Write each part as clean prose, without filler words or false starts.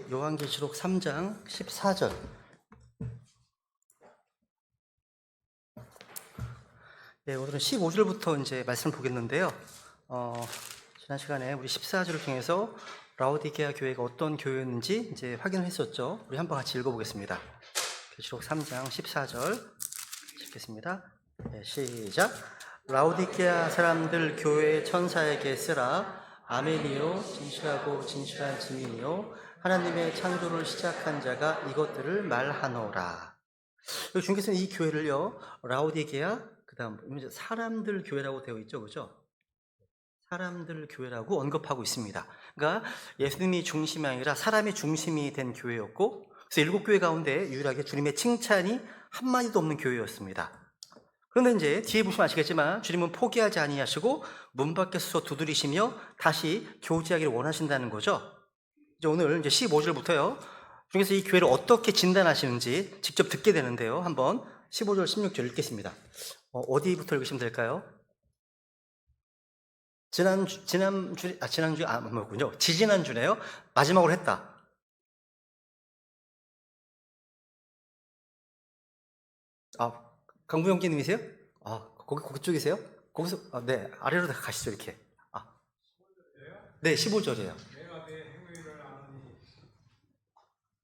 요한계시록 3장 14절. 네, 오늘은 15절부터 이제 말씀을 보겠는데요. 지난 시간에 우리 14절을 통해서 라오디게아 교회가 어떤 교회였는지 이제 확인을 했었죠. 우리 한번 같이 읽어보겠습니다. 계시록 3장 14절 읽겠습니다. 네, 시작. 라오디게아 사람들 교회 천사에게 쓰라. 아멘이요, 진실하고 진실한 증인이요, 하나님의 창조를 시작한 자가 이것들을 말하노라. 주님께서는 이 교회를요, 라오디게아, 그 다음 사람들 교회라고 되어 있죠, 그죠? 사람들 교회라고 언급하고 있습니다. 그러니까 예수님이 중심이 아니라 사람이 중심이 된 교회였고, 그래서 7교회 가운데 유일하게 주님의 칭찬이 한마디도 없는 교회였습니다. 그런데 이제 뒤에 보시면 아시겠지만 주님은 포기하지 아니하시고 문 밖에서 두드리시며 다시 교제하기를 원하신다는 거죠. 이제 오늘 이제 15절부터요. 주님께서 이 교회를 어떻게 진단하시는지 직접 듣게 되는데요. 한번 15절, 16절 읽겠습니다. 어디부터 읽으시면 될까요? 지지난주네요. 마지막으로 했다. 강부영기님이세요? 그쪽이세요? 거기서, 네, 아래로 가시죠, 이렇게. 네, 15절이에요. 내가 내 행위를 아느니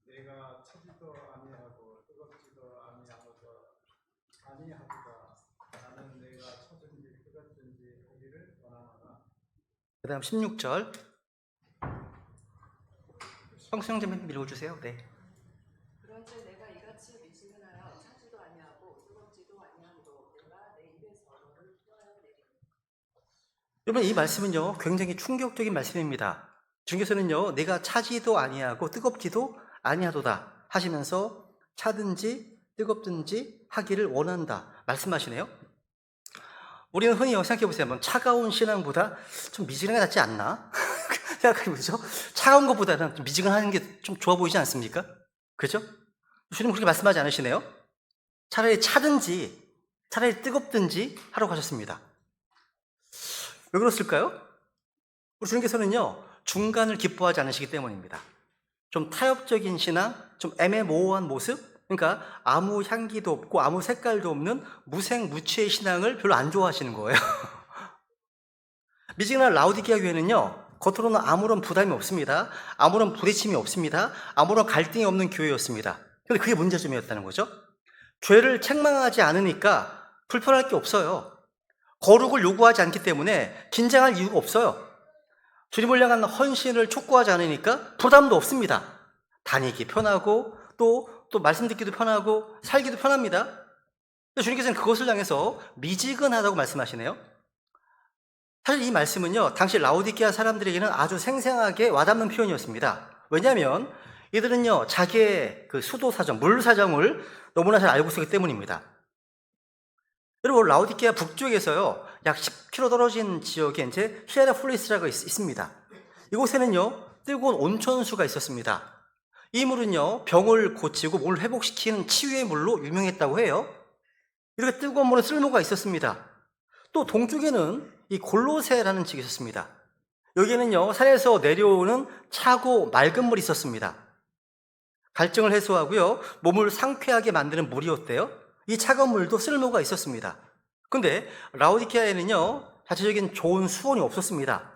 내가 차지도 아니하고 뜨겁지도 아니하도다. 나는 내가 차든지 뜨겁든지 하기를 원하노라. 그 다음 16절. 성수형제님 읽어주세요. 네. 그런즉 내가 이같이 미지근하여 차지도 아니하고 뜨겁지도 아니함으로 내가 내 입에서 너를 떠나려 내리니. 여러분, 이 말씀은요 굉장히 충격적인 말씀입니다. 주님께서는요 내가 차지도 아니하고 뜨겁지도 아니하도다 하시면서 차든지 뜨겁든지 하기를 원한다 말씀하시네요. 우리는 흔히 생각해 보세요. 한번 차가운 신앙보다 좀 미지근한 게 낫지 않나 생각해보죠. 차가운 것보다는 좀 미지근한 게 좀 좋아 보이지 않습니까? 그렇죠? 주님은 그렇게 말씀하지 않으시네요. 차라리 차든지 차라리 뜨겁든지 하라고 하셨습니다. 왜 그렇을까요? 우리 주님께서는요 중간을 기뻐하지 않으시기 때문입니다. 좀 타협적인 신앙, 좀 애매모호한 모습, 그러니까 아무 향기도 없고 아무 색깔도 없는 무색무취의 신앙을 별로 안 좋아하시는 거예요. 미지근한 라오디게아 교회는요 겉으로는 아무런 부담이 없습니다. 아무런 부딪힘이 없습니다. 아무런 갈등이 없는 교회였습니다. 그런데 그게 문제점이었다는 거죠. 죄를 책망하지 않으니까 불편할 게 없어요. 거룩을 요구하지 않기 때문에 긴장할 이유가 없어요. 주님을 향한 헌신을 촉구하지 않으니까 부담도 없습니다. 다니기 편하고 또 말씀 듣기도 편하고 살기도 편합니다. 주님께서는 그것을 향해서 미지근하다고 말씀하시네요. 사실 이 말씀은요 당시 라오디게아 사람들에게는 아주 생생하게 와닿는 표현이었습니다. 왜냐하면 이들은요 자기의 그 수도 사정, 물 사정을 너무나 잘 알고 있었기 때문입니다. 여러분, 라오디게아 북쪽에서요 약 10km 떨어진 지역에 이제 히에라폴리스라고 있습니다. 이곳에는요 뜨거운 온천수가 있었습니다. 이 물은요 병을 고치고 몸을 회복시키는 치유의 물로 유명했다고 해요. 이렇게 뜨거운 물은 쓸모가 있었습니다. 또 동쪽에는 이 골로세라는 지역이 있었습니다. 여기에는요 산에서 내려오는 차고 맑은 물이 있었습니다. 갈증을 해소하고요 몸을 상쾌하게 만드는 물이었대요. 이 차가운 물도 쓸모가 있었습니다. 근데 라오디게아에는요 자체적인 좋은 수온이 없었습니다.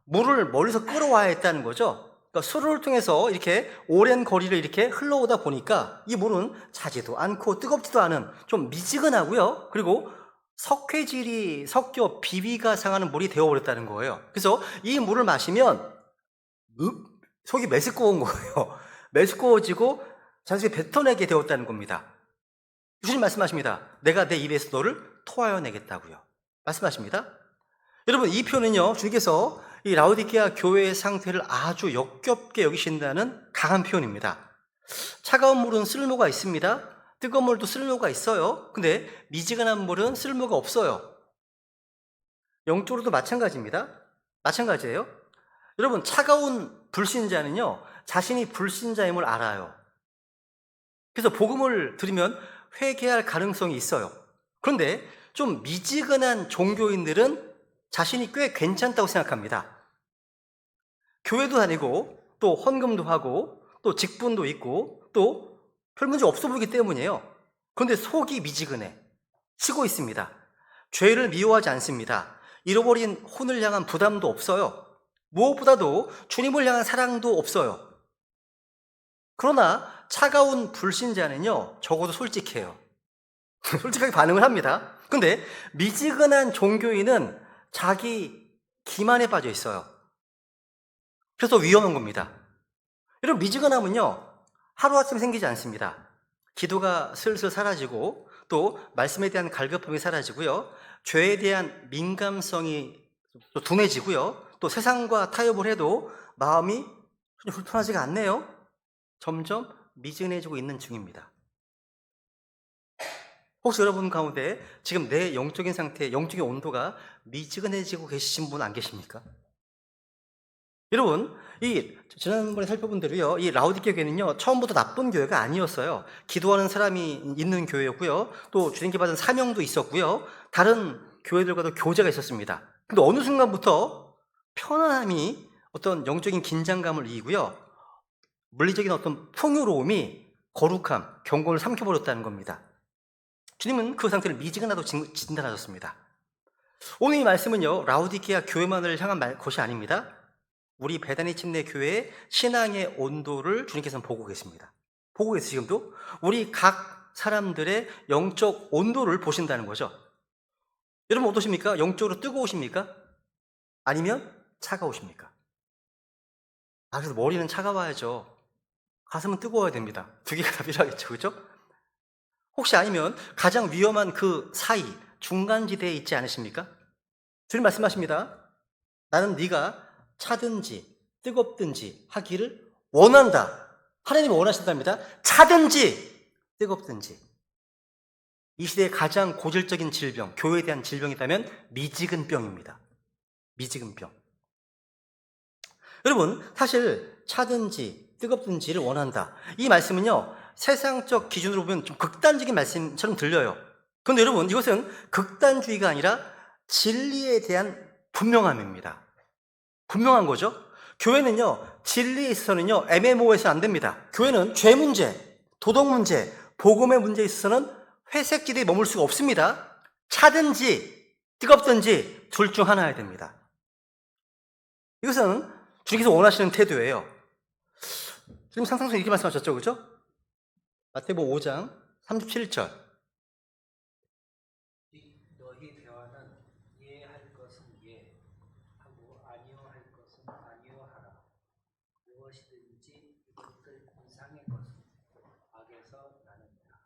물을 멀리서 끌어와야 했다는 거죠. 그러니까 수로를 통해서 이렇게 오랜 거리를 이렇게 흘러오다 보니까 이 물은 차지도 않고 뜨겁지도 않은 좀 미지근하고요 그리고 석회질이 섞여 비위가 상하는 물이 되어버렸다는 거예요. 그래서 이 물을 마시면 속이 메스꺼운 거예요. 메스꺼워지고 자신이 뱉어내게 되었다는 겁니다. 주님 말씀하십니다. 내가 내 입에서 너를 토하여 내겠다고요. 말씀하십니다. 여러분, 이 표현은요 주님께서 이 라오디게아 교회의 상태를 아주 역겹게 여기신다는 강한 표현입니다. 차가운 물은 쓸모가 있습니다. 뜨거운 물도 쓸모가 있어요. 근데 미지근한 물은 쓸모가 없어요. 영적으로도 마찬가지입니다. 마찬가지예요. 여러분, 차가운 불신자는요 자신이 불신자임을 알아요. 그래서 복음을 들으면 회개할 가능성이 있어요. 그런데 좀 미지근한 종교인들은 자신이 꽤 괜찮다고 생각합니다. 교회도 다니고 또 헌금도 하고 또 직분도 있고 또 별 문제 없어 보이기 때문이에요. 그런데 속이 미지근해 치고 있습니다. 죄를 미워하지 않습니다. 잃어버린 혼을 향한 부담도 없어요. 무엇보다도 주님을 향한 사랑도 없어요. 그러나 차가운 불신자는요, 적어도 솔직해요. 솔직하게 반응을 합니다. 근데 미지근한 종교인은 자기 기만에 빠져 있어요. 그래서 위험한 겁니다. 여러분, 미지근함은요, 하루아침에 생기지 않습니다. 기도가 슬슬 사라지고 또 말씀에 대한 갈급함이 사라지고요, 죄에 대한 민감성이 또 둔해지고요, 또 세상과 타협을 해도 마음이 전혀 불편하지가 않네요. 점점 미지근해지고 있는 중입니다. 혹시 여러분 가운데 지금 내 영적인 상태, 영적인 온도가 미지근해지고 계신 분 안 계십니까? 여러분, 지난번에 살펴본 대로요, 이 라오디게 교회는요, 처음부터 나쁜 교회가 아니었어요. 기도하는 사람이 있는 교회였고요, 또 주님께 받은 사명도 있었고요, 다른 교회들과도 교제가 있었습니다. 근데 어느 순간부터 편안함이 어떤 영적인 긴장감을 이기고요, 물리적인 어떤 풍요로움이 거룩함, 경건을 삼켜버렸다는 겁니다. 주님은 그 상태를 미지근하다고 진단하셨습니다. 오늘 이 말씀은요, 라오디게아 교회만을 향한 것이 아닙니다. 우리 베다니 침례 교회의 신앙의 온도를 주님께서는 보고 계십니다. 보고 계세요, 지금도. 우리 각 사람들의 영적 온도를 보신다는 거죠. 여러분 어떠십니까? 영적으로 뜨거우십니까? 아니면 차가우십니까? 그래서 머리는 차가워야죠. 가슴은 뜨거워야 됩니다. 두 개가 다 필요하겠죠, 그죠? 혹시 아니면 가장 위험한 그 사이, 중간지대에 있지 않으십니까? 주님 말씀하십니다. 나는 네가 차든지 뜨겁든지 하기를 원한다. 하나님이 원하신답니다. 차든지 뜨겁든지. 이 시대의 가장 고질적인 질병, 교회에 대한 질병이 있다면 미지근병입니다. 미지근병. 여러분, 사실 차든지 뜨겁든지를 원한다. 이 말씀은요, 세상적 기준으로 보면 좀 극단적인 말씀처럼 들려요. 그런데 여러분, 이것은 극단주의가 아니라 진리에 대한 분명함입니다. 분명한 거죠. 교회는요, 진리에 있어서는요, 애매모호해서 안 됩니다. 교회는 죄 문제, 도덕 문제, 복음의 문제에 있어서는 회색지대에 머물 수가 없습니다. 차든지 뜨겁든지 둘 중 하나여야 됩니다. 이것은 주님께서 원하시는 태도예요. 지금 상상성 이렇게 말씀하셨죠, 그죠? 마태복음 5장 37절. 너희 대화는 예할 것은 예하고 아니요 할 것은 아니요 하라. 무엇이든지 이것들 이상의 것은 악에서 나느니라.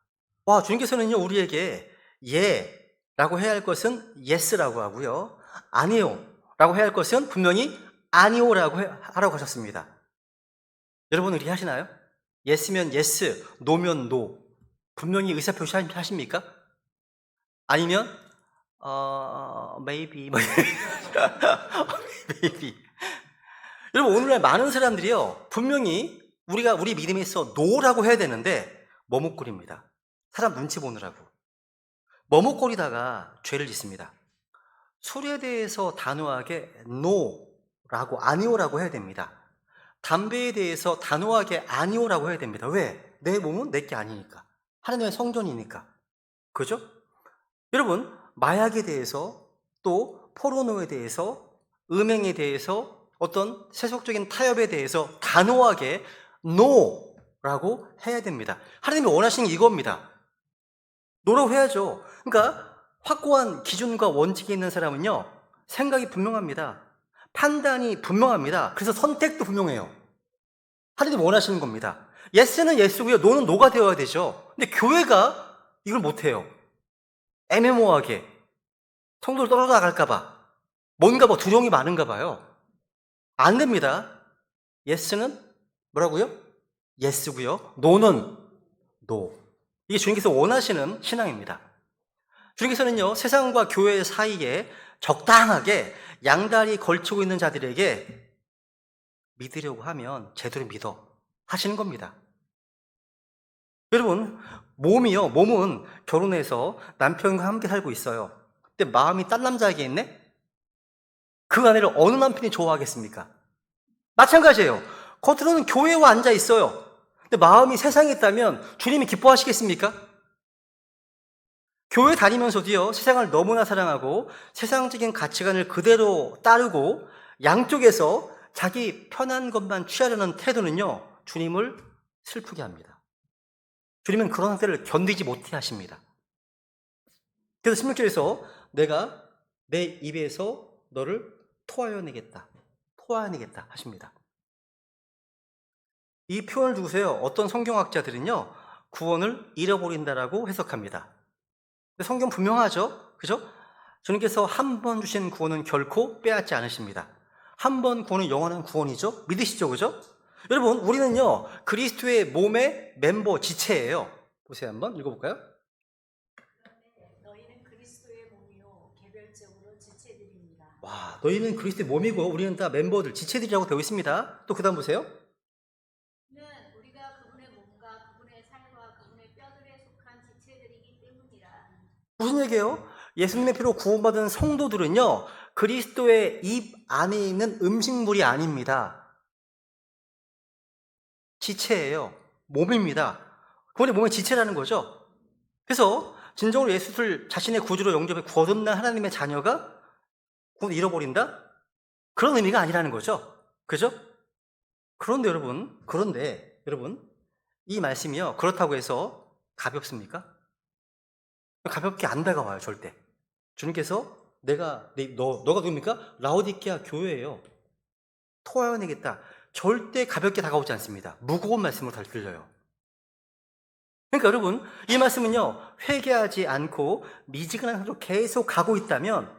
와, 주님께서는요, 우리에게 예라고 해야 할 것은 yes라고 하고요, 아니요라고 해야 할 것은 분명히 아니오라고 하라고 하셨습니다. 여러분 이렇게 하시나요? yes면 yes, no면 no. 분명히 의사표시 하십니까? 아니면 maybe maybe. 여러분 오늘날 많은 사람들이요, 분명히 우리 믿음에 있어 no라고 해야 되는데 머뭇거립니다. 사람 눈치 보느라고 머뭇거리다가 죄를 짓습니다. 술에 대해서 단호하게 no라고 아니오라고 해야 됩니다. 담배에 대해서 단호하게 아니오라고 해야 됩니다. 왜? 내 몸은 내게 아니니까. 하나님의 성전이니까. 그죠? 여러분, 마약에 대해서, 또 포르노에 대해서, 음행에 대해서, 어떤 세속적인 타협에 대해서 단호하게 no라고 해야 됩니다. 하나님이 원하시는 게 이겁니다. no라고 해야죠. 그러니까 확고한 기준과 원칙이 있는 사람은요, 생각이 분명합니다. 판단이 분명합니다. 그래서 선택도 분명해요. 하나님이 원하시는 겁니다. yes는 yes고요, no는 no가 되어야 되죠. 근데 교회가 이걸 못해요. 애매모호하게 성도를 떨어져 나갈까봐, 뭔가 두려움이 많은가 봐요. 안 됩니다. yes는 뭐라고요? yes고요, no는 no. 이게 주님께서 원하시는 신앙입니다. 주님께서는요, 세상과 교회 사이에 적당하게 양다리 걸치고 있는 자들에게 믿으려고 하면 제대로 믿어 하시는 겁니다. 여러분, 몸은 결혼해서 남편과 함께 살고 있어요. 근데 마음이 딴 남자에게 있네? 그 아내를 어느 남편이 좋아하겠습니까? 마찬가지예요. 겉으로는 교회와 앉아 있어요. 근데 마음이 세상에 있다면 주님이 기뻐하시겠습니까? 교회 다니면서도요, 세상을 너무나 사랑하고 세상적인 가치관을 그대로 따르고 양쪽에서 자기 편한 것만 취하려는 태도는요, 주님을 슬프게 합니다. 주님은 그런 상태를 견디지 못해 하십니다. 그래서 16절에서 내가 내 입에서 너를 토하여내겠다. 토하여내겠다 하십니다. 이 표현을 두고서요, 어떤 성경학자들은요, 구원을 잃어버린다라고 해석합니다. 성경 분명하죠? 그죠? 주님께서 한 번 주신 구원은 결코 빼앗지 않으십니다. 한 번 구원은 영원한 구원이죠? 믿으시죠? 그죠? 여러분, 우리는요, 그리스도의 몸의 멤버, 지체예요. 보세요, 한번 읽어볼까요? 너희는 그리스도의 몸이요 개별적으로 지체들입니다. 와, 너희는 그리스도의 몸이고 우리는 다 멤버들, 지체들이라고 되어 있습니다. 또 그 다음 보세요. 는 우리가 그분의 몸과 그분의 살과 그분의 뼈들에 속한 지체들이기 때문이라. 무슨 얘기예요? 예수님의 피로 구원받은 성도들은요, 그리스도의 입 안에 있는 음식물이 아닙니다. 지체예요. 몸입니다. 그분의 몸의 지체라는 거죠. 그래서 진정으로 예수를 자신의 구주로 영접해 거듭난 하나님의 자녀가 구원 잃어버린다? 그런 의미가 아니라는 거죠. 그죠? 그런데 여러분, 이 말씀이요, 그렇다고 해서 가볍습니까? 가볍게 안 다가와요, 절대. 주님께서 너가 누굽니까? 라오디게아 교회예요. 토하여내겠다. 절대 가볍게 다가오지 않습니다. 무거운 말씀으로 잘 들려요. 그러니까 여러분, 이 말씀은요, 회개하지 않고 미지근한 상태로 계속 가고 있다면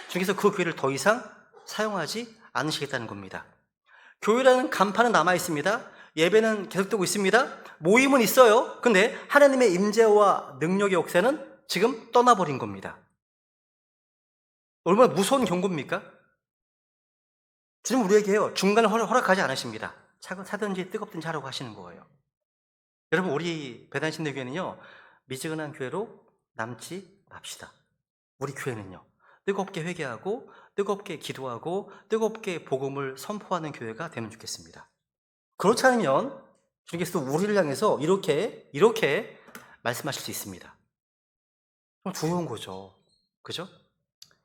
주님께서 그 교회를 더 이상 사용하지 않으시겠다는 겁니다. 교회라는 간판은 남아 있습니다. 예배는 계속되고 있습니다. 모임은 있어요. 근데 하나님의 임재와 능력의 역사는 지금 떠나버린 겁니다. 얼마나 무서운 경고입니까? 주님 우리에게요, 중간에 허락하지 않으십니다. 차든지 뜨겁든지 하라고 하시는 거예요. 여러분, 우리 배단신대교회는요, 미지근한 교회로 남지 맙시다. 우리 교회는요, 뜨겁게 회개하고 뜨겁게 기도하고 뜨겁게 복음을 선포하는 교회가 되면 좋겠습니다. 그렇지 않으면 주님께서 우리를 향해서 이렇게 말씀하실 수 있습니다. 좀 두려운 거죠. 그죠?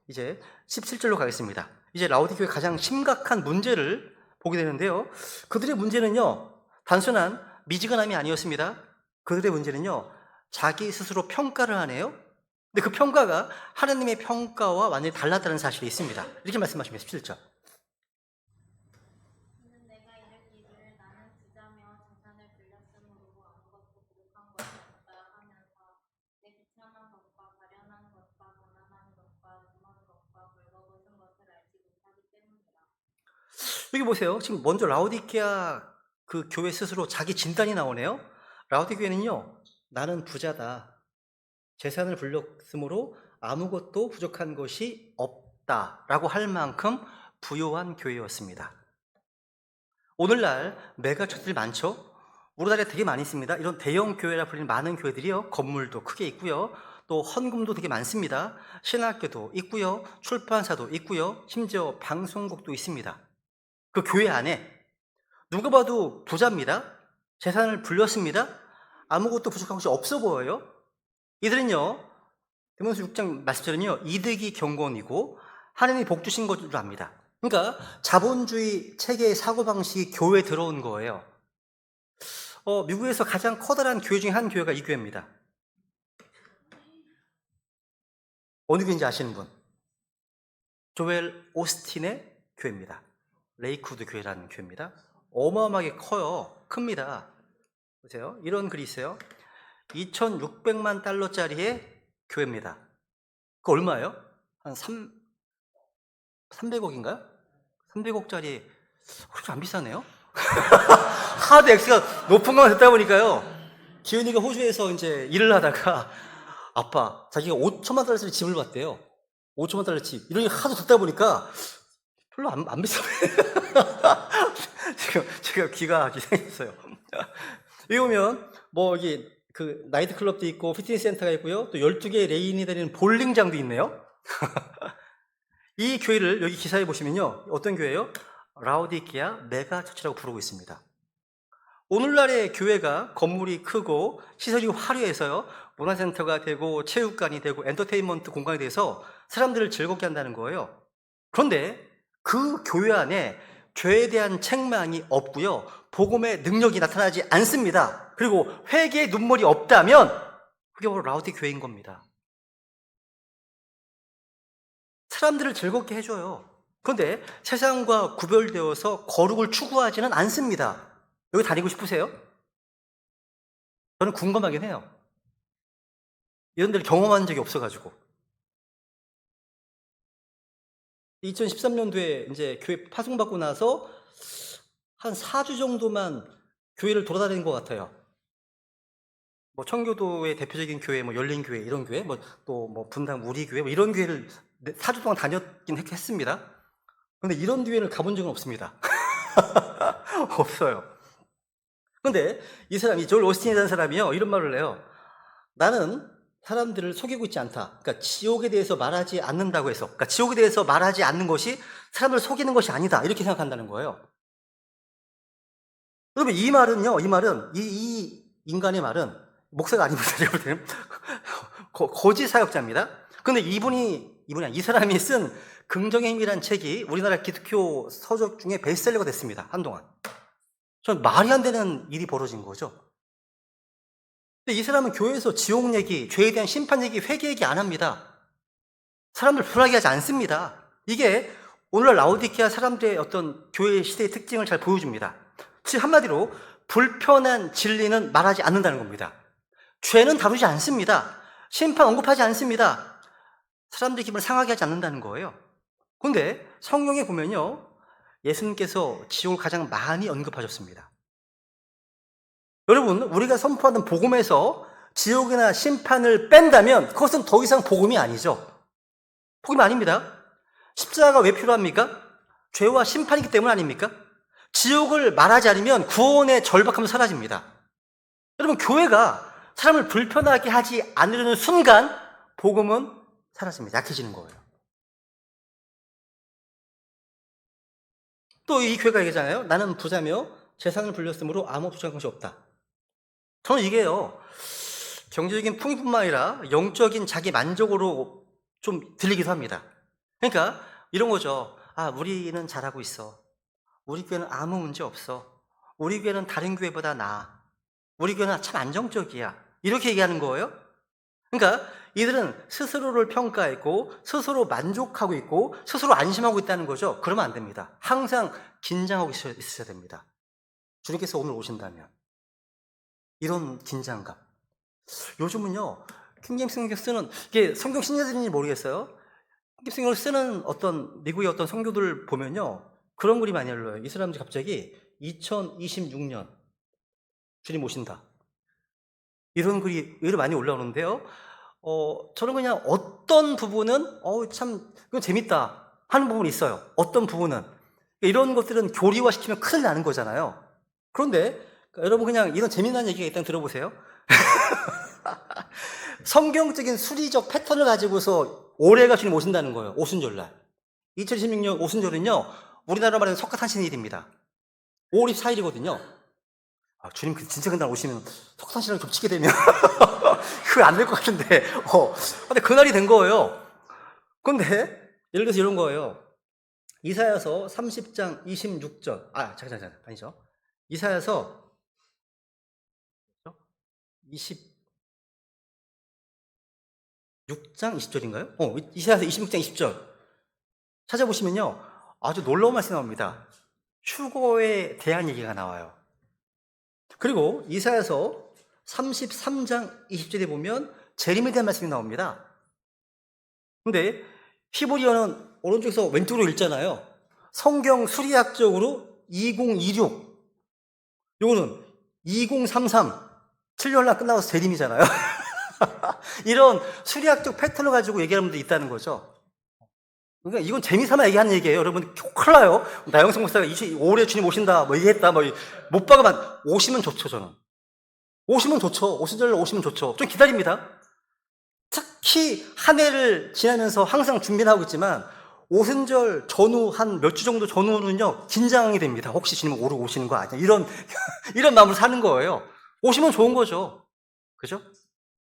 이제 17절로 가겠습니다. 이제 라오디게아의 가장 심각한 문제를 보게 되는데요. 그들의 문제는요, 단순한 미지근함이 아니었습니다. 그들의 문제는요, 자기 스스로 평가를 하네요. 근데 그 평가가 하나님의 평가와 완전히 달랐다는 사실이 있습니다. 이렇게 말씀하십니다. 17절. 그는 내가 이르기를 나는 부자며 재산을 불렸으므로 아무것도 부족한 것이 없다 하면서 내 비참한 것과 가련한 것과 가난한 것과 누먼 것과 벌거벗은 것을 알지 못하기 때문이라. 여기 보세요. 지금 먼저 라오디게아 그 교회 스스로 자기 진단이 나오네요. 라오디게아는요, 나는 부자다. 재산을 불렸으므로 아무것도 부족한 것이 없다라고 할 만큼 부유한 교회였습니다. 오늘날 메가처치들이 많죠? 우리나라에 되게 많이 있습니다. 이런 대형 교회라 불리는 많은 교회들이요, 건물도 크게 있고요, 또 헌금도 되게 많습니다. 신학교도 있고요, 출판사도 있고요, 심지어 방송국도 있습니다. 그 교회 안에 누가 봐도 부자입니다. 재산을 불렸습니다. 아무것도 부족한 것이 없어 보여요. 이들은요, 디모데후서 6장 말씀처럼요, 이득이 경건이고 하나님이 복 주신 것을 압니다. 그러니까 자본주의 체계의 사고방식이 교회에 들어온 거예요. 미국에서 가장 커다란 교회 중에 한 교회가 이 교회입니다. 어느 교회인지 아시는 분? 조엘 오스틴의 교회입니다. 레이크우드 교회라는 교회입니다. 어마어마하게 커요. 큽니다. 보세요. 이런 글이 있어요. 2,600만 달러짜리의 교회입니다. 그거 얼마예요? 한 300억인가요? 300억짜리 그렇게 안 비싸네요? 하드 X가 높은 것만 듣다 보니까요, 기훈이가 호주에서 이제 일을 하다가 아빠, 자기가 5천만 달러짜리 집을 봤대요. 5천만 달러 집. 이런 게 하도 듣다 보니까 별로 안 비싸네. 지금 귀가 생겼어요. 여기 보면 여기 그 나이트 클럽도 있고 피트니스 센터가 있고요. 또 12개의 레인이 다니는 볼링장도 있네요. 이 교회를 여기 기사에 보시면요, 어떤 교회예요? 라오디게아 메가처치라고 부르고 있습니다. 오늘날의 교회가 건물이 크고 시설이 화려해서요, 문화센터가 되고 체육관이 되고 엔터테인먼트 공간이 돼서 사람들을 즐겁게 한다는 거예요. 그런데 그 교회 안에 죄에 대한 책망이 없고요, 복음의 능력이 나타나지 않습니다. 그리고 회개의 눈물이 없다면 그게 바로 라우디 교회인 겁니다. 사람들을 즐겁게 해줘요. 그런데 세상과 구별되어서 거룩을 추구하지는 않습니다. 여기 다니고 싶으세요? 저는 궁금하긴 해요. 이런 데를 경험한 적이 없어가지고. 2013년도에 이제 교회 파송받고 나서 한 4주 정도만 교회를 돌아다닌 것 같아요. 뭐 청교도의 대표적인 교회, 뭐 열린교회 이런 교회, 뭐 또 뭐 분당 우리교회 뭐 이런 교회를 4주 동안 다녔긴 했습니다. 그런데 이런 교회를 가본 적은 없습니다. 없어요. 근데 이 사람이 조엘 오스틴이라는 사람이요, 이런 말을 해요. 나는 사람들을 속이고 있지 않다. 그러니까 지옥에 대해서 말하지 않는다고 해서, 그러니까 지옥에 대해서 말하지 않는 것이 사람을 속이는 것이 아니다, 이렇게 생각한다는 거예요. 그러면 이 말은요, 이 인간의 말은 목사가 아닙니다. 거짓 사역자입니다. 근데 이 사람이 쓴 긍정의 힘이란 책이 우리나라 기독교 서적 중에 베스트셀러가 됐습니다. 한동안. 전 말이 안 되는 일이 벌어진 거죠. 근데 이 사람은 교회에서 지옥 얘기, 죄에 대한 심판 얘기, 회개 얘기 안 합니다. 사람들 불안하게 하지 않습니다. 이게 오늘날 라오디케아 사람들의 어떤 교회 시대의 특징을 잘 보여줍니다. 즉 한마디로 불편한 진리는 말하지 않는다는 겁니다. 죄는 다루지 않습니다. 심판 언급하지 않습니다. 사람들의 기분을 상하게 하지 않는다는 거예요. 그런데 성경에 보면요, 예수님께서 지옥을 가장 많이 언급하셨습니다. 여러분, 우리가 선포하는 복음에서 지옥이나 심판을 뺀다면 그것은 더 이상 복음이 아니죠. 복음이 아닙니다. 십자가가 왜 필요합니까? 죄와 심판이기 때문 아닙니까? 지옥을 말하지 않으면 구원의 절박함은 사라집니다. 여러분, 교회가 사람을 불편하게 하지 않으려는 순간 복음은 사라집니다. 약해지는 거예요. 또 이 교회가 얘기하잖아요. 나는 부자며 재산을 불렸으므로 아무 부족한 것이 없다. 저는 이게요, 경제적인 풍요뿐만 아니라 영적인 자기 만족으로 좀 들리기도 합니다. 그러니까 이런 거죠. 아, 우리는 잘하고 있어. 우리 교회는 아무 문제 없어. 우리 교회는 다른 교회보다 나아. 우리 교회는 참 안정적이야. 이렇게 얘기하는 거예요. 그러니까 이들은 스스로를 평가했고 스스로 만족하고 있고 스스로 안심하고 있다는 거죠. 그러면 안 됩니다. 항상 긴장하고 있어야 됩니다. 주님께서 오늘 오신다면 이런 긴장감. 요즘은요, 킹제임스 성경 쓰는, 이게 성경 신자들인지 모르겠어요. 킹제임스 성경을 쓰는 어떤 미국의 어떤 성교들 보면요, 그런 글이 많이 흘러요. 이 사람들이 갑자기 2026년 주님 오신다, 이런 글이 의외로 많이 올라오는데요. 저는 그냥 어떤 부분은 참 이건 재밌다 하는 부분이 있어요. 어떤 부분은 이런 것들은 교리화시키면 큰일 나는 거잖아요. 그런데 여러분, 그냥 이런 재미난 얘기가 일단 들어보세요. 성경적인 수리적 패턴을 가지고서 올해가 주님 오신다는 거예요. 오순절날. 2026년 오순절은요, 우리나라 말하는 석가탄신일입니다. 5월 24일이거든요. 아, 주님 진짜 그날 오시면 석탄신이랑 겹치게 되면 그게 안 될 것 같은데. 근데 그날이 된 거예요. 근데 예를 들어서 이런 거예요. 이사야서 30장 26절. 잠깐 아니죠. 이사야서 26장 20절인가요? 이사야서 26장 20절 찾아보시면요, 아주 놀라운 말씀이 나옵니다. 휴거에 대한 얘기가 나와요. 그리고 이사야서 33장 20절에 보면 재림에 대한 말씀이 나옵니다. 근데 히브리어는 오른쪽에서 왼쪽으로 읽잖아요. 성경 수리학적으로 2026, 요거는 2033, 7년날 끝나고 재림이잖아요. 이런 수리학적 패턴을 가지고 얘기하는 분들이 있다는 거죠. 그러니까 이건 재미삼아 얘기하는 얘기예요. 여러분, 큰일 나요. 나영성 목사가 5월에 주님 오신다, 뭐 얘기했다, 못 봐가만 오시면 좋죠, 저는. 오시면 좋죠. 오순절날 오시면 좋죠. 좀 기다립니다. 특히 한 해를 지나면서 항상 준비를 하고 있지만 오순절 전후 한 몇 주 정도 전후는요 긴장이 됩니다. 혹시 주님 오르고 오시는 거 아니야? 이런 마음으로 사는 거예요. 오시면 좋은 거죠. 그죠?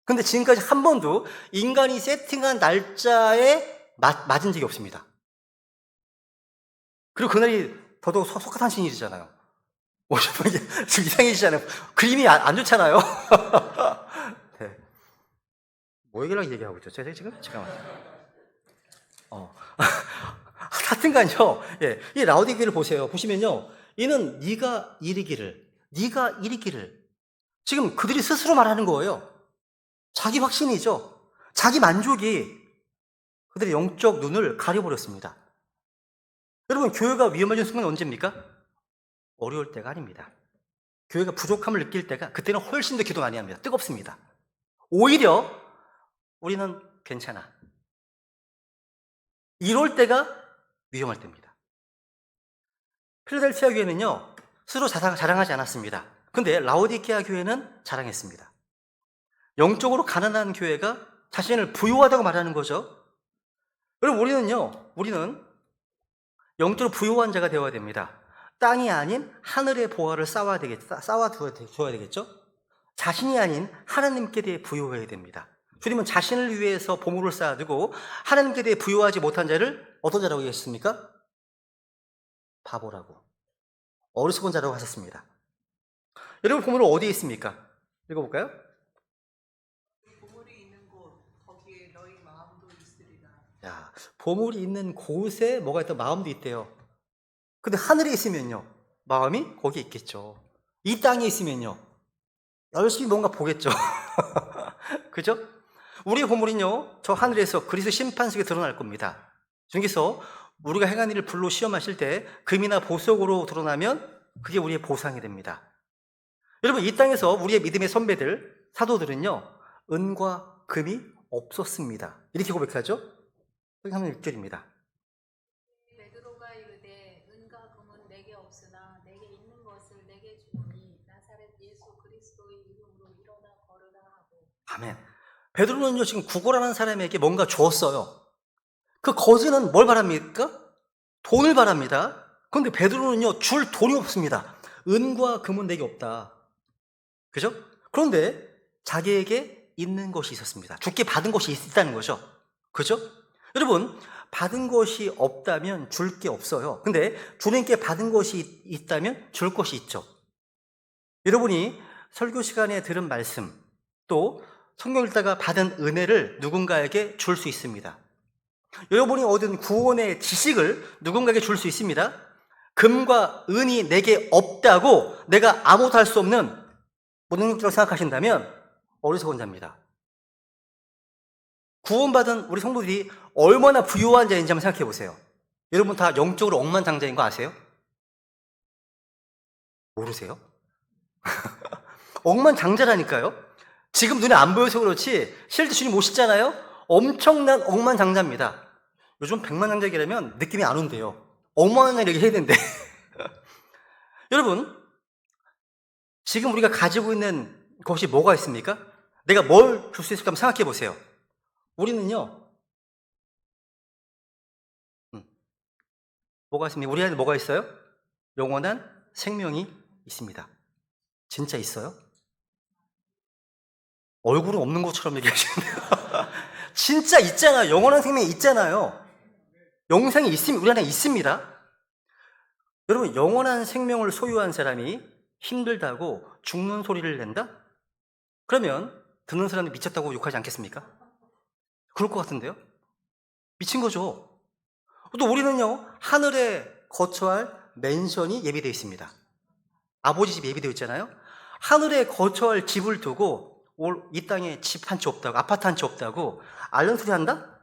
근데 지금까지 한 번도 인간이 세팅한 날짜에 맞은 적이 없습니다. 그리고 그날이 더더욱 속핫하신 일이잖아요. 오시면 이게 좀 이상해지잖아요. 그림이 안 좋잖아요. 네. 뭐 얘기하고 있죠? 제가 지금? 잠깐만. 하여튼간요, 예, 이 라오디게를 보세요. 보시면요, 이는 네가 이르기를. 지금 그들이 스스로 말하는 거예요. 자기 확신이죠. 자기 만족이 그들의 영적 눈을 가려버렸습니다. 여러분, 교회가 위험해진 순간 언제입니까? 어려울 때가 아닙니다. 교회가 부족함을 느낄 때가, 그때는 훨씬 더 기도 많이 합니다. 뜨겁습니다. 오히려 우리는 괜찮아. 이럴 때가 위험할 때입니다. 필라델피아 교회는요, 스스로 자랑하지 않았습니다. 근데 라오디게아 교회는 자랑했습니다. 영적으로 가난한 교회가 자신을 부유하다고 말하는 거죠. 여러분, 우리는 영적으로 부유한 자가 되어야 됩니다. 땅이 아닌 하늘의 보화를 쌓아둬야 되겠죠? 자신이 아닌 하나님께 대해 부유해야 됩니다. 주님은 자신을 위해서 보물을 쌓아두고 하나님께 대해 부유하지 못한 자를 어떤 자라고 얘기했습니까? 바보라고, 어리석은 자라고 하셨습니다. 여러분, 보물은 어디에 있습니까? 읽어볼까요? 보물이 있는 곳 거기에 너희 마음도 있으리라. 야, 보물이 있는 곳에 뭐가 있다? 마음도 있대요. 근데 하늘에 있으면요, 마음이 거기에 있겠죠. 이 땅에 있으면요, 열심히 뭔가 보겠죠. 그죠? 우리의 보물은요, 저 하늘에서 그리스도 심판 속에 드러날 겁니다. 주님께서 우리가 행한 일을 불로 시험하실 때 금이나 보석으로 드러나면 그게 우리의 보상이 됩니다. 여러분, 이 땅에서 우리의 믿음의 선배들, 사도들은요, 은과 금이 없었습니다. 이렇게 고백하죠? 여기 하면 6절입니다. 베드로가 이르되 은과 금은 내게 없으나 내게 있는 것을 내게 주노니 나사렛 예수 그리스도의 이름으로 일어나 걸으라 하고. 아멘. 베드로는요, 지금 구걸하는 사람에게 뭔가 주었어요. 그 거지는 뭘 바랍니까? 돈을 바랍니다. 그런데 베드로는요, 줄 돈이 없습니다. 은과 금은 내게 없다. 그죠? 그런데 자기에게 있는 것이 있었습니다. 주께 받은 것이 있다는 거죠. 그죠? 여러분, 받은 것이 없다면 줄 게 없어요. 근데 주님께 받은 것이 있다면 줄 것이 있죠. 여러분이 설교 시간에 들은 말씀, 또 성경 읽다가 받은 은혜를 누군가에게 줄 수 있습니다. 여러분이 얻은 구원의 지식을 누군가에게 줄 수 있습니다. 금과 은이 내게 없다고 내가 아무것도 할 수 없는 무능력자라고 생각하신다면 어리석은 자입니다. 구원받은 우리 성도들이 얼마나 부유한 자인지 한번 생각해 보세요. 여러분 다 영적으로 억만장자인 거 아세요? 모르세요? 억만장자라니까요. 지금 눈에 안 보여서 그렇지 실제 주님 오시잖아요. 엄청난 억만장자입니다. 요즘 백만장자이라면 느낌이 안 온대요. 억만장자 이렇게 해야 된대. 여러분, 지금 우리가 가지고 있는 것이 뭐가 있습니까? 내가 뭘 줄 수 있을까 한번 생각해 보세요. 우리는요, 뭐가 있습니까? 우리 안에 뭐가 있어요? 영원한 생명이 있습니다. 진짜 있어요? 얼굴은 없는 것처럼 얘기하시는데요. 진짜 있잖아요. 영원한 생명이 있잖아요. 영생이 있습니다. 우리 안에 있습니다. 여러분, 영원한 생명을 소유한 사람이 힘들다고 죽는 소리를 낸다? 그러면 듣는 사람이 미쳤다고 욕하지 않겠습니까? 그럴 것 같은데요? 미친 거죠. 또 우리는요, 하늘에 거처할 맨션이 예비되어 있습니다. 아버지 집이 예비되어 있잖아요. 하늘에 거처할 집을 두고 이 땅에 집 한 채 없다고, 아파트 한 채 없다고 알는 소리 한다?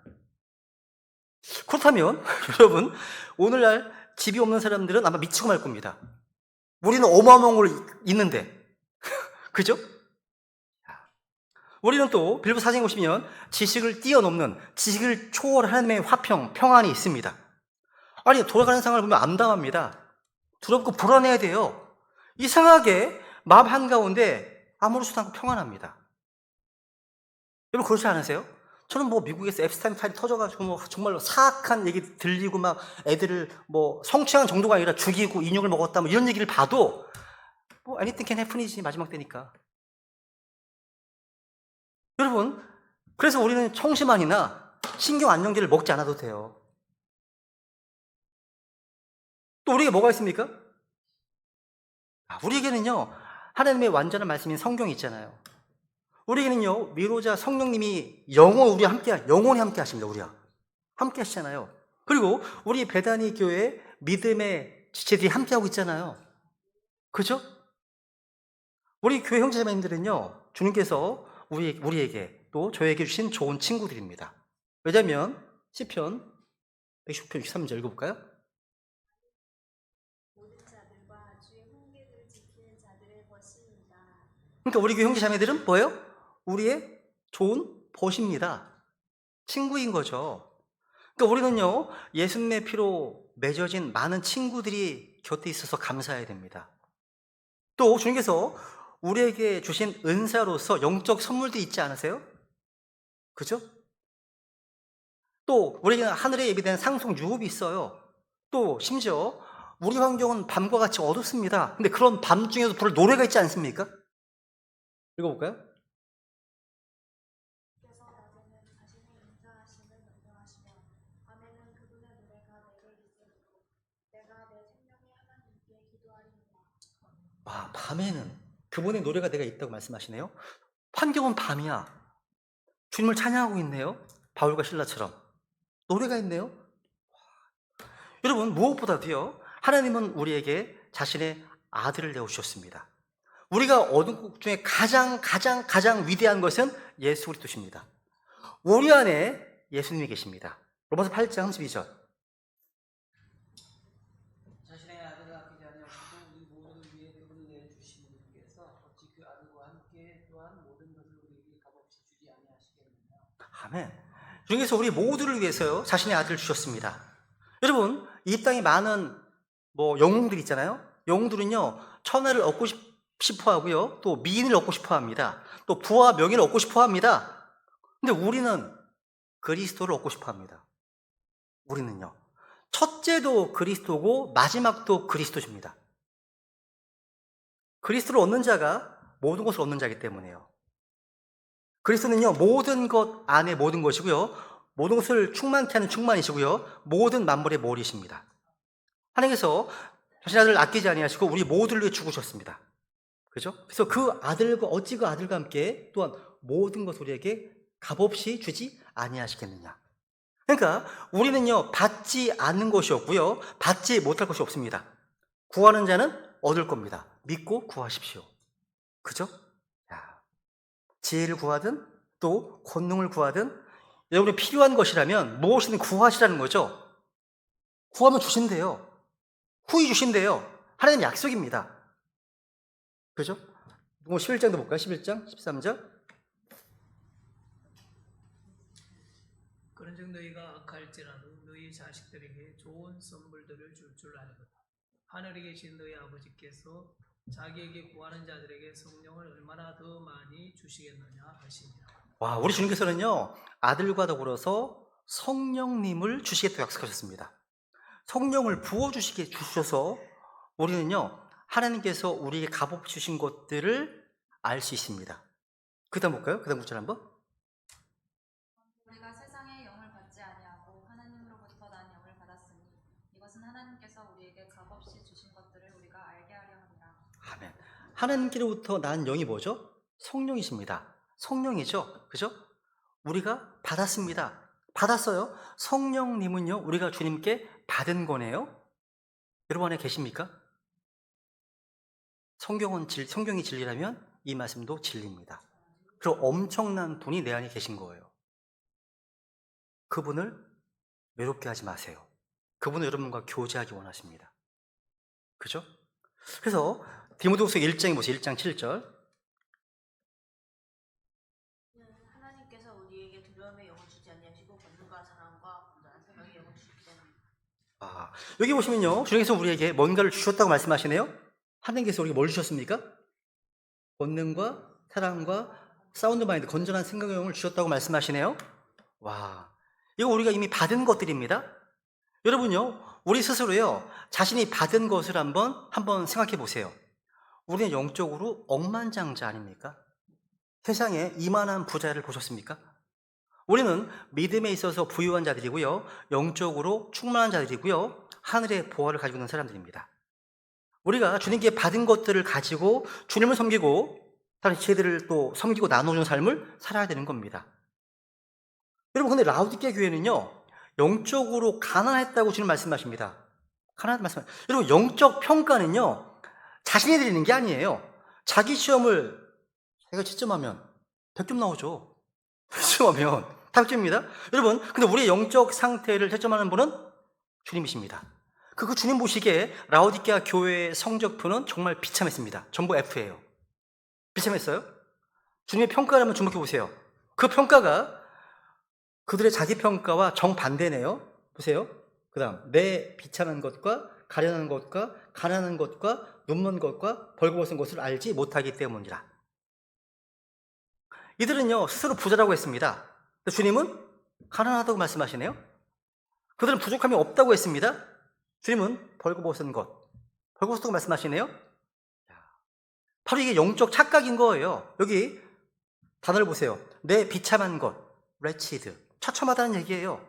그렇다면 여러분, 오늘날 집이 없는 사람들은 아마 미치고 말 겁니다. 우리는 어마어마한 걸 있는데 그죠? 우리는 또 빌보 4장에 보시면 지식을 뛰어넘는, 지식을 초월한 하나님의 화평, 평안이 있습니다. 아니, 돌아가는 상황을 보면 암담합니다. 두렵고 불안해야 돼요. 이상하게 마음 한가운데 아무렇지도 않고 평안합니다. 여러분 그렇지 않으세요? 저는 뭐 미국에서 앱스타인 파일이 터져가지고 뭐 정말로 사악한 얘기 들리고 막 애들을 뭐 성추행한 정도가 아니라 죽이고 인육을 먹었다 뭐 이런 얘기를 봐도 뭐 anything can happen이지 마지막 때니까. 여러분, 그래서 우리는 청심환이나 신경 안정제를 먹지 않아도 돼요. 또 우리에게 뭐가 있습니까? 우리에게는요, 하나님의 완전한 말씀인 성경이 있잖아요. 우리에게는요, 위로자 성령님이 영원히 함께 하십니다. 우리와 함께 하시잖아요. 그리고 우리 베다니 교회 믿음의 지체들이 함께 하고 있잖아요. 그죠? 우리 교회 형제자매님들은요, 주님께서 우리에게 또 저에게 주신 좋은 친구들입니다. 왜냐하면 시편 119편 63절 읽어볼까요? 모든 자들과 주의 훈계를 지키는 자들의 것입니다. 그러니까 우리 교회 형제자매들은 뭐예요? 우리의 좋은 벗입니다. 친구인 거죠. 그러니까 우리는요, 예수님의 피로 맺어진 많은 친구들이 곁에 있어서 감사해야 됩니다. 또 주님께서 우리에게 주신 은사로서 영적 선물도 있지 않으세요? 그죠? 또 우리에게는 하늘에 예비된 상속 유업이 있어요. 또 심지어 우리 환경은 밤과 같이 어둡습니다. 근데 그런 밤 중에도 부를 노래가 있지 않습니까? 읽어볼까요? 그래서 낮에는 자신의 인자하심을 명령하시며 밤에는 그분의 노래가 내게 있으므로 내가 내 생명의 하나님께 기도하리이다. 와, 밤에는 그분의 노래가 내가 있다고 말씀하시네요. 환경은 밤이야. 주님을 찬양하고 있네요. 바울과 실라처럼. 노래가 있네요. 여러분, 무엇보다도요, 하나님은 우리에게 자신의 아들을 내어주셨습니다. 우리가 얻은 것 중에 가장 위대한 것은 예수 그리스도십니다. 우리 안에 예수님이 계십니다. 로마서 8장 32절. 자신의 아들을 아끼지 아니하시고 우리 모두를 위해 그분을 내주신 분께서 어찌 그 아들과 함께 또한 모든 것을 우리에게 값없이 주지 아니하시겠느냐. 아멘. 주님께서 우리 모두를 위해서요, 자신의 아들을 주셨습니다. 여러분, 이 땅에 많은 영웅들 있잖아요. 영웅들은요, 천하를 얻고 싶어 하고요, 또 미인을 얻고 싶어 합니다. 또 부와 명예를 얻고 싶어 합니다. 근데 우리는 그리스도를 얻고 싶어 합니다. 우리는요, 첫째도 그리스도고 마지막도 그리스도십니다. 그리스도를 얻는 자가 모든 것을 얻는 자이기 때문에요. 그리스도는요, 모든 것 안에 모든 것이고요, 모든 것을 충만케 하는 충만이시고요, 모든 만물의 머리이십니다. 하나님께서 자신의 아들을 아끼지 아니하시고 우리 모두를 위해 죽으셨습니다. 그죠? 그래서 그 아들과 어찌 그 아들과 함께 또한 모든 것을 우리에게 값없이 주지 아니하시겠느냐. 그러니까 우리는요, 받지 않는 것이 없고요, 받지 못할 것이 없습니다. 구하는 자는 얻을 겁니다. 믿고 구하십시오. 그죠? 지혜를 구하든 또 권능을 구하든 여러분이 필요한 것이라면 무엇이든 구하시라는 거죠. 구하면 주신대요. 후히 주신대요. 하나님 약속입니다. 그죠? 11장도 볼까요? 11장 13절. 그런즉 너희가 악할지라도 너희 자식들에게 좋은 선물들을 줄 아니거든. 하늘에 계신 너희 아버지께서 자기에게 구하는 자들에게 성령을 얼마나 더 많이 주시겠느냐 하시니라. 와, 우리 주님께서는요, 아들과 더불어서 성령님을 주시겠다고 약속하셨습니다. 성령을 부어주시게 주셔서 우리는요, 하나님께서 우리에게 값없이 주신 것들을 알 수 있습니다. 그 다음 볼까요? 그 다음 구절 한번. 우리가 세상의 영을 받지 아니하고 하나님으로부터 난 영을 받았으니 이것은 하나님께서 우리에게 값없이 주신 것들을 우리가 알게 하려 함이라. 아멘. 하나님께로부터 난 영이 뭐죠? 성령이십니다. 성령이죠. 그죠? 우리가 받았습니다. 받았어요. 성령님은요, 우리가 주님께 받은 거네요. 여러분 안에 계십니까? 성경이 진리라면 이 말씀도 진리입니다. 그리고 엄청난 분이 내 안에 계신 거예요. 그분을 외롭게 하지 마세요. 그분은 여러분과 교제하기 원하십니다. 그죠? 그래서 디모데후서 1장에 보세요. 1장 7절. 하나님께서 우리에게 두려움의 영을 주지 아니하시고 권능과 사랑과 온전한 생명의 영을 주시기 때문에. 여기 보시면요, 주님께서 우리에게 뭔가를 주셨다고 말씀하시네요. 하나님께서 우리에게 뭘 주셨습니까? 권능과 사랑과 사운드 마인드, 건전한 생각의 영을 주셨다고 말씀하시네요. 와, 이거 우리가 이미 받은 것들입니다. 여러분요, 우리 스스로요, 자신이 받은 것을 한번 생각해 보세요. 우리는 영적으로 억만장자 아닙니까? 세상에 이만한 부자를 보셨습니까? 우리는 믿음에 있어서 부유한 자들이고요, 영적으로 충만한 자들이고요, 하늘의 보화를 가지고 있는 사람들입니다. 우리가 주님께 받은 것들을 가지고 주님을 섬기고 다른 지혜들을 또 섬기고 나눠주는 삶을 살아야 되는 겁니다. 여러분, 근데 라우디게아 교회는요, 영적으로 가난했다고 주님 말씀하십니다. 가난하다 말씀. 여러분, 영적 평가는요, 자신이 드리는 게 아니에요. 자기 시험을 자기가 7점하면 100점 나오죠. 100점하면 다 100점입니다. 여러분, 근데 우리의 영적 상태를 채점하는 분은 주님이십니다. 그 주님 보시기에 라우디게아 교회의 성적표는 정말 비참했습니다. 전부 F예요. 비참했어요? 주님의 평가를 한번 주목해 보세요. 그 평가가 그들의 자기 평가와 정반대네요. 보세요. 그 다음, 내 비참한 것과 가련한 것과 가난한 것과 눈먼 것과 벌거벗은 것을 알지 못하기 때문이라. 이들은요, 스스로 부자라고 했습니다. 주님은 가난하다고 말씀하시네요. 그들은 부족함이 없다고 했습니다. 주님은 벌거벗은 것, 벌거벗다고 말씀하시네요. 바로 이게 영적 착각인 거예요. 여기 단어를 보세요. 내 비참한 것, wretched. 처참하다는 얘기예요.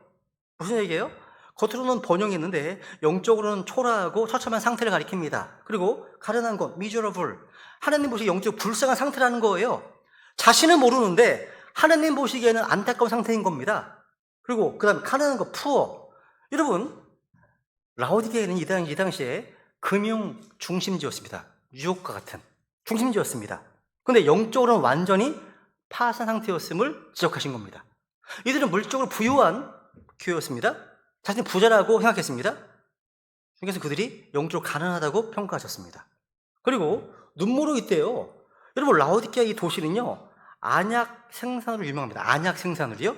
무슨 얘기예요? 겉으로는 번영했는데 영적으로는 초라하고 처참한 상태를 가리킵니다. 그리고 가련한 것, miserable. 하나님 보시기에 영적 불쌍한 상태라는 거예요. 자신은 모르는데 하나님 보시기에는 안타까운 상태인 겁니다. 그리고 그 다음에 가련한 것, poor. 여러분, 라오디게아는 이 당시에 금융 중심지였습니다. 유혹과 같은 중심지였습니다. 그런데 영적으로는 완전히 파산 상태였음을 지적하신 겁니다. 이들은 물적으로 부유한 교회였습니다. 자신이 부자라고 생각했습니다. 그래서 그들이 영적으로 가난하다고 평가하셨습니다. 그리고 눈물로 있대요. 여러분, 라오디게아 이 도시는요, 안약 생산으로 유명합니다. 안약 생산으로요.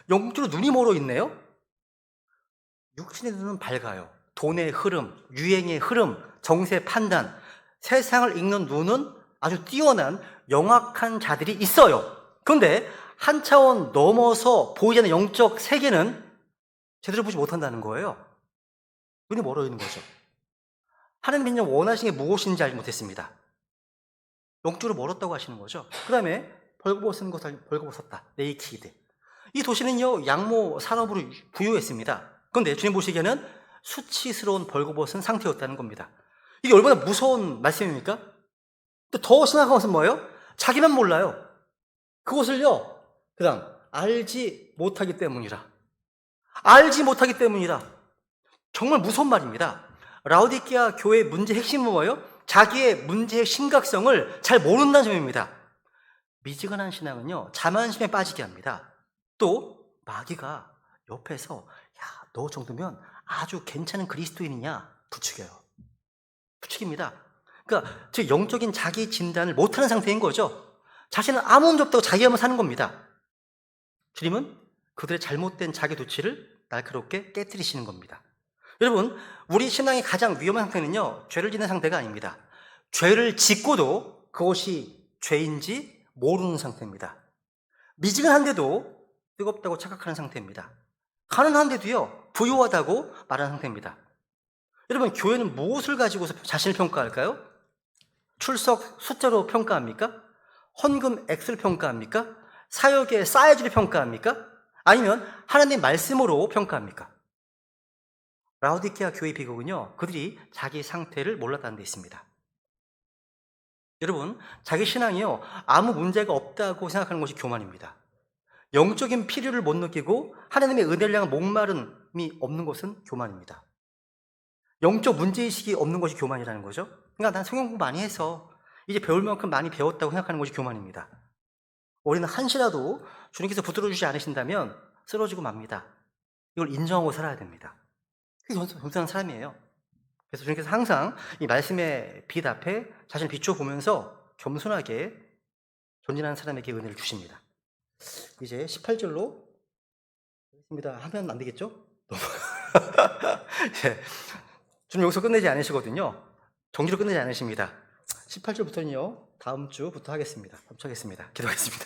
영적으로 눈이 멀어 있네요. 육신의 눈은 밝아요. 돈의 흐름, 유행의 흐름, 정세 판단, 세상을 읽는 눈은 아주 뛰어난 영악한 자들이 있어요. 그런데 한 차원 넘어서 보이지 않는 영적 세계는 제대로 보지 못한다는 거예요. 눈이 멀어 있는 거죠. 하나님이 원하시는 게 무엇인지 알지 못했습니다. 영적으로 멀었다고 하시는 거죠. 그 다음에 벌거벗은 것을 벌거벗었다. 네이키드. 이 도시는요, 양모 산업으로 부유했습니다. 그런데 주님 보시기에는 수치스러운 벌거벗은 상태였다는 겁니다. 이게 얼마나 무서운 말씀입니까? 또 더 심각한 것은 뭐예요? 자기만 몰라요. 그것을요, 그 다음, 알지 못하기 때문이라. 알지 못하기 때문이라. 정말 무서운 말입니다. 라오디게아 교회의 문제의 핵심은 뭐예요? 자기의 문제의 심각성을 잘 모른다는 점입니다. 미지근한 신앙은요, 자만심에 빠지게 합니다. 또 마귀가 옆에서 야, 너 정도면 아주 괜찮은 그리스도인이냐 부추겨요. 부추깁니다. 그러니까 즉 영적인 자기 진단을 못하는 상태인 거죠. 자신은 아무 문제 없다고 자기야만 사는 겁니다. 주님은 그들의 잘못된 자기 도취를 날카롭게 깨뜨리시는 겁니다. 여러분, 우리 신앙의 가장 위험한 상태는요, 죄를 짓는 상태가 아닙니다. 죄를 짓고도 그것이 죄인지 모르는 상태입니다. 미지근한데도 뜨겁다고 착각하는 상태입니다. 가난한데도요, 부유하다고 말하는 상태입니다. 여러분, 교회는 무엇을 가지고서 자신을 평가할까요? 출석 숫자로 평가합니까? 헌금 액수를 평가합니까? 사역의 사이즈를 평가합니까? 아니면 하나님 말씀으로 평가합니까? 라오디게아 교회 비극은요, 그들이 자기 상태를 몰랐다는 데 있습니다. 여러분, 자기 신앙이요, 아무 문제가 없다고 생각하는 것이 교만입니다. 영적인 필요를 못 느끼고 하나님의 은혜를 향한 목마름이 없는 것은 교만입니다. 영적 문제의식이 없는 것이 교만이라는 거죠. 그러니까 난 성경 공부 많이 해서 이제 배울 만큼 많이 배웠다고 생각하는 것이 교만입니다. 우리는 한시라도 주님께서 붙들어 주지 않으신다면 쓰러지고 맙니다. 이걸 인정하고 살아야 됩니다. 그게 겸손한 사람이에요. 그래서 주님께서 항상 이 말씀의 빛 앞에 자신을 비춰보면서 겸손하게 존재하는 사람에게 은혜를 주십니다. 이제 18절로 있습니다. 하면 안 되겠죠? 예. 주님 여기서 끝내지 않으시거든요. 정지로 끝내지 않으십니다. 18절부터는요, 다음 주부터 하겠습니다. 기도하겠습니다.